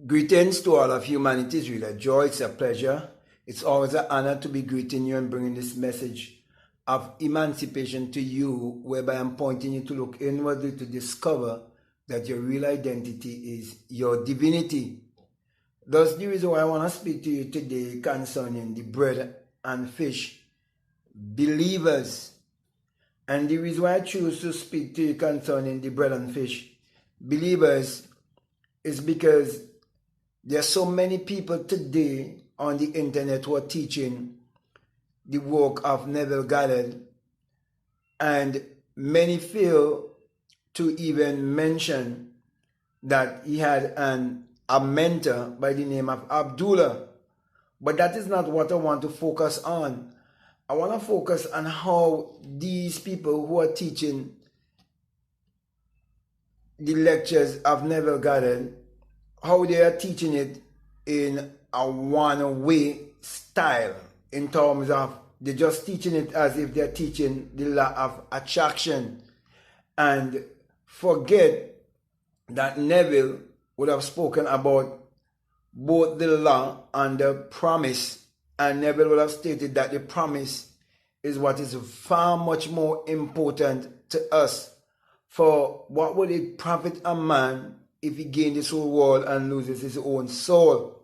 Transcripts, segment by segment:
Greetings to all of humanity. It's really a joy. It's a pleasure. It's always an honor to be greeting you and bringing this message of emancipation to you, whereby I'm pointing you to look inwardly to discover that your real identity is your divinity. That's the reason why I want to speak to you today concerning the bread and fish believers. And the reason why I choose to speak to you concerning the bread and fish believers is because there are so many people today on the internet who are teaching the work of Neville Goddard, and many fail to even mention that he had a mentor by the name of Abdullah. But that is not what I want to focus on. I want to focus on how these people who are teaching the lectures of Neville Goddard, how they are teaching it in a one-way style, in terms of they're just teaching it as if they're teaching the law of attraction, and forget that Nevill would have spoken about both the law and the promise, and Nevill would have stated that the promise is what is far much more important to us. For what would it profit a man if he gained this whole world and loses his own soul?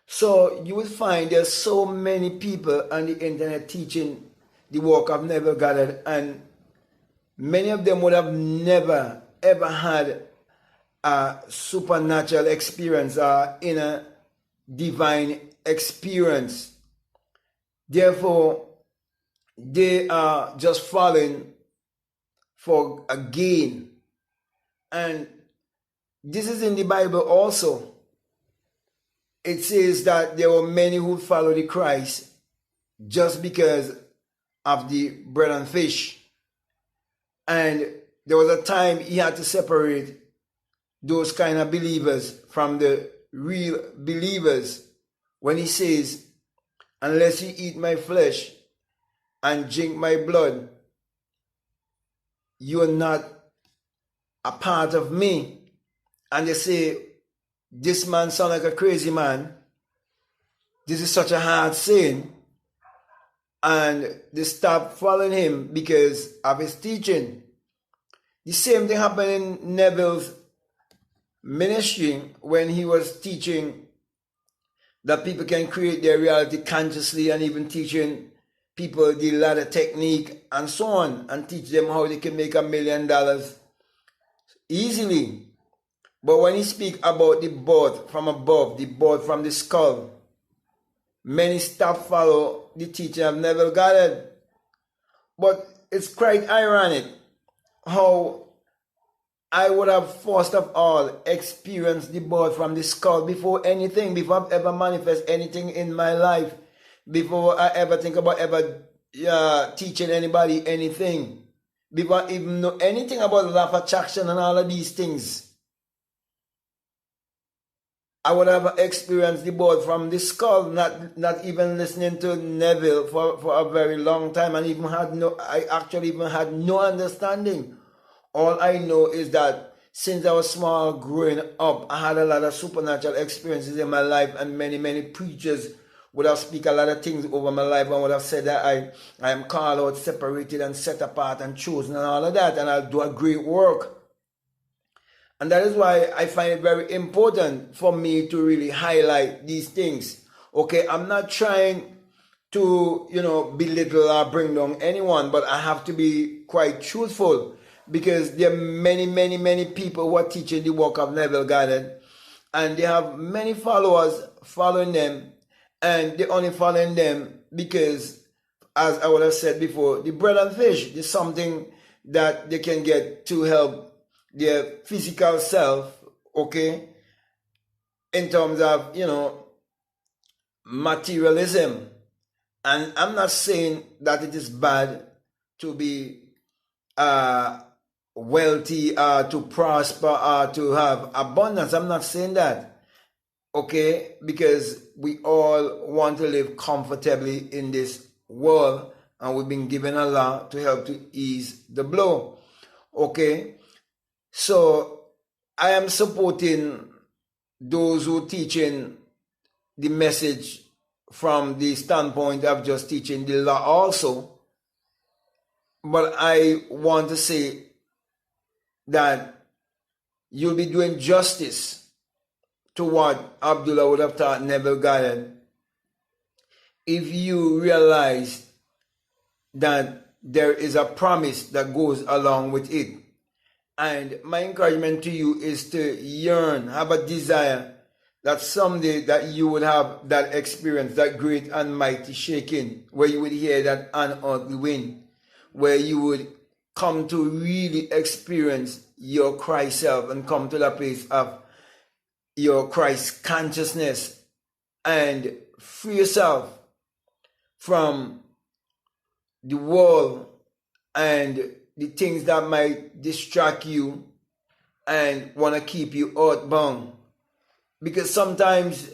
So you will find there's so many people on the internet teaching the work of Neville Goddard, and many of them would have never ever had a supernatural experience or inner divine experience. Therefore, they are just falling for a gain. And this is in the Bible also. It says that there were many who followed the Christ just because of the bread and fish. And there was a time he had to separate those kind of believers from the real believers when he says, unless you eat my flesh and drink my blood, you are not a part of me. And they say, this man sounds like a crazy man. This is such a hard saying. And they stopped following him because of his teaching. The same thing happened in Neville's ministry when he was teaching that people can create their reality consciously, and even teaching people the ladder technique and so on, and teach them how they can make $1 million easily. But when he speak about the birth from above, the birth from the skull, many stop follow the teaching of Neville Goddard. But it's quite ironic how I would have first of all experienced the birth from the skull before anything, before I've ever manifest anything in my life, before I ever think about ever teaching anybody anything, before I even know anything about law of attraction and all of these things. I would have experienced the birth from the skull, not even listening to Nevill for a very long time, and I actually even had no understanding. All I know is that since I was small growing up, I had a lot of supernatural experiences in my life, and many preachers would have speak a lot of things over my life and would have said that I am called out, separated and set apart and chosen and all of that, and I'll do a great work. And that is why I find it very important for me to really highlight these things. Okay, I'm not trying to, belittle or bring down anyone, but I have to be quite truthful, because there are many people who are teaching the work of Neville Goddard, and they have many followers following them, and they're only following them because, as I would have said before, the bread and fish is something that they can get to help their physical self, okay, in terms of, materialism. And I'm not saying that it is bad to be wealthy, to prosper, to have abundance. I'm not saying that, okay, because we all want to live comfortably in this world, and we've been given a law to help to ease the blow, okay. So I am supporting those who teaching the message from the standpoint of just teaching the law also. But I want to say that you'll be doing justice to what Abdullah would have taught Neville Goddard if you realize that there is a promise that goes along with it. And my encouragement to you is to yearn, have a desire that someday that you would have that experience, that great and mighty shaking, where you would hear that unearthly wind, where you would come to really experience your Christ self and come to the place of your Christ consciousness and free yourself from the world and the things that might distract you and want to keep you outbound. Because sometimes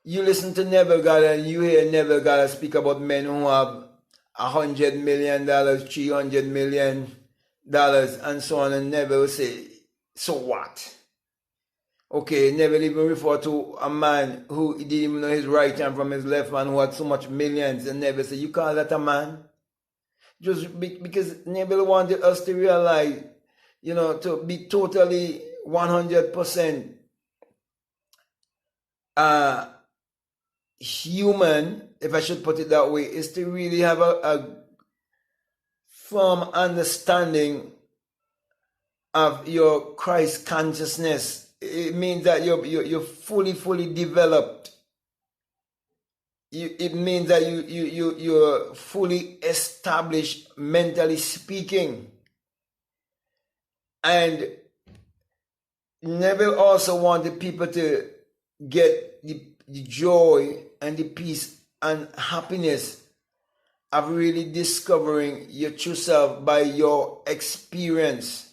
you listen to Neville Goddard and you hear Neville Goddard speak about men who have $100 million, $300 million, and so on, and Neville will say, so what? Okay, Neville even referred to a man who didn't even know his right hand from his left hand, who had so much millions, and Neville said, you call that a man? Just because Neville wanted us to realize, to be totally 100% human, if I should put it that way, is to really have a firm understanding of your Christ consciousness. It means that you're fully developed. It means that you're fully established, mentally speaking. And Neville also wanted people to get the joy and the peace and happiness of really discovering your true self by your experience.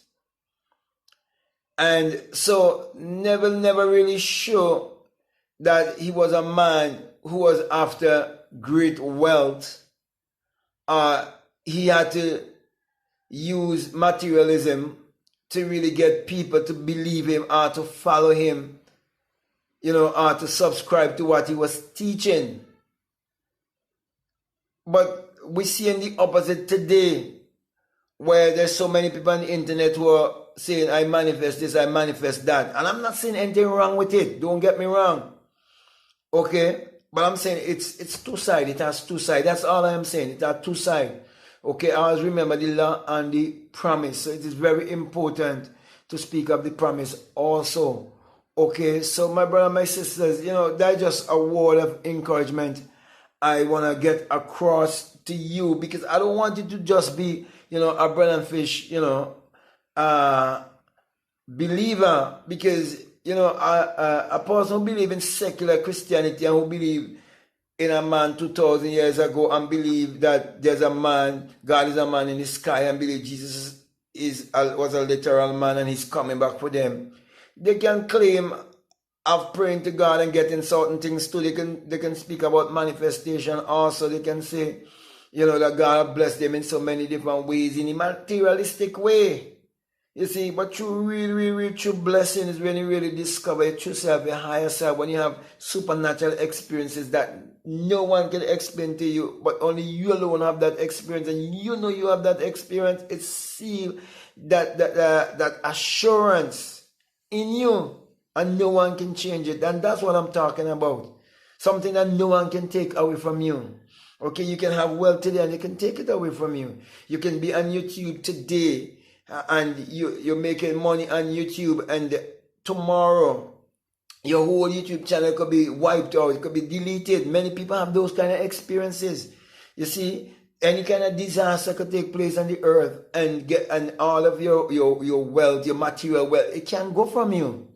And so Neville never really showed that he was a man who was after great wealth. He had to use materialism to really get people to believe him or to follow him, or to subscribe to what he was teaching. But we see in the opposite today, where there's so many people on the internet who are saying, I manifest this, I manifest that. And I'm not saying anything wrong with it. Don't get me wrong. Okay? But I'm saying it's two-sided. It has two sides. That's all I'm saying. It has two sides. Okay? Always remember the law and the promise. So it is very important to speak of the promise also. Okay? So my brother and my sisters, that's just a word of encouragement I want to get across to you, because I don't want you to just be, a bread and fish, believer, because a person who believes in secular Christianity and who believe in a man 2,000 years ago and believe that there's a man, God is a man in the sky, and believe Jesus was a literal man and he's coming back for them, they can claim of praying to God and getting certain things too. They can speak about manifestation also. They can say, that God bless them in so many different ways, in a materialistic way. You see, but true, really true blessing is when you really discover your true self, your higher self, when you have supernatural experiences that no one can explain to you, but only you alone have that experience, and you have that experience. It's sealed, that assurance in you, and no one can change it. And that's what I'm talking about. Something that no one can take away from you. Okay, you can have wealth today and they can take it away from you. You can be on YouTube today and you're making money on YouTube, and tomorrow your whole YouTube channel could be wiped out, it could be deleted. Many people have those kind of experiences. You see, any kind of disaster could take place on the earth, and all of your wealth, your material wealth, it can go from you.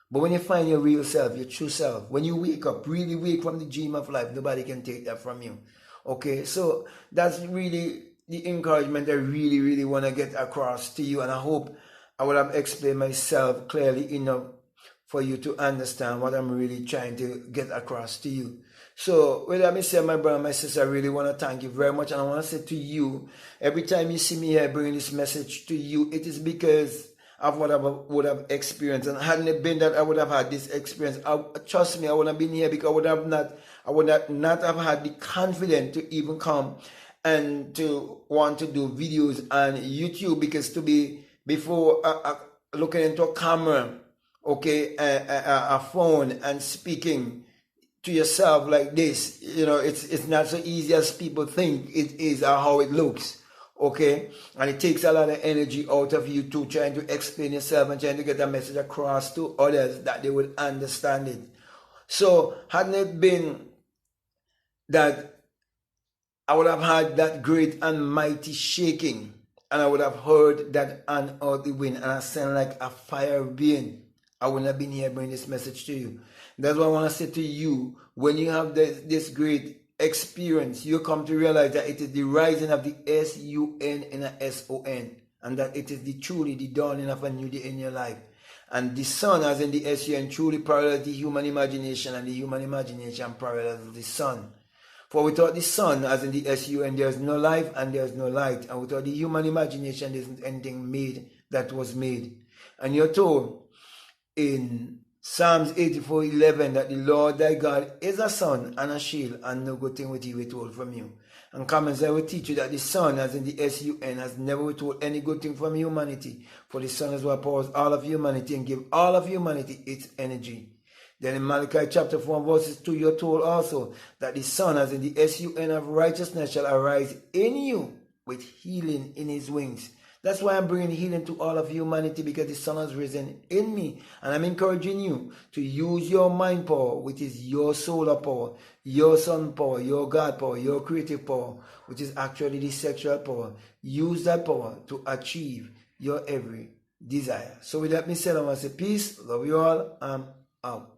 But when you find your real self, your true self, when you wake up, really wake from the dream of life, nobody can take that from you. Okay, so that's really the encouragement I really want to get across to you, and I hope I would have explained myself clearly enough for you to understand what I'm really trying to get across to you. So, with that being said, my brother, my sister, I really want to thank you very much, and I want to say to you, every time you see me here bringing this message to you, it is because of what I would have experienced. And hadn't it been that I would have had this experience, trust me, I would have been here, because I would not have had the confidence to even come and to want to do videos on YouTube, because to be before looking into a camera, okay, a phone, and speaking to yourself like this, it's not so easy as people think it is, or how it looks, okay? And it takes a lot of energy out of you too, trying to explain yourself and trying to get a message across to others that they will understand it. So hadn't it been that I would have had that great and mighty shaking, and I would have heard that unearthly wind, and I sound like a fire being, I wouldn't have been here bringing this message to you. That's what I want to say to you. When you have this great experience, you come to realize that it is the rising of the S-U-N and a S-O-N, and that it is truly the dawning of a new day in your life. And the sun, as in the S-U-N, truly parallels the human imagination, and the human imagination parallels the sun. For without the sun, as in the S-U-N, there is no life and there is no light. And without the human imagination, there isn't anything made that was made. And you're told in Psalms 84:11 that the Lord thy God is a sun and a shield, and no good thing will he withhold from you. And comments I will teach you that the sun, as in the S-U-N, has never withhold any good thing from humanity. For the sun is what powers all of humanity and give all of humanity its energy. Then in Malachi chapter 4 verses 2, you're told also that the sun, as in the S-U-N of righteousness, shall arise in you with healing in his wings. That's why I'm bringing healing to all of humanity, because the sun has risen in me. And I'm encouraging you to use your mind power, which is your solar power, your sun power, your God power, your creative power, which is actually the sexual power. Use that power to achieve your every desire. So with that being said, I want to say peace, love you all, I'm out.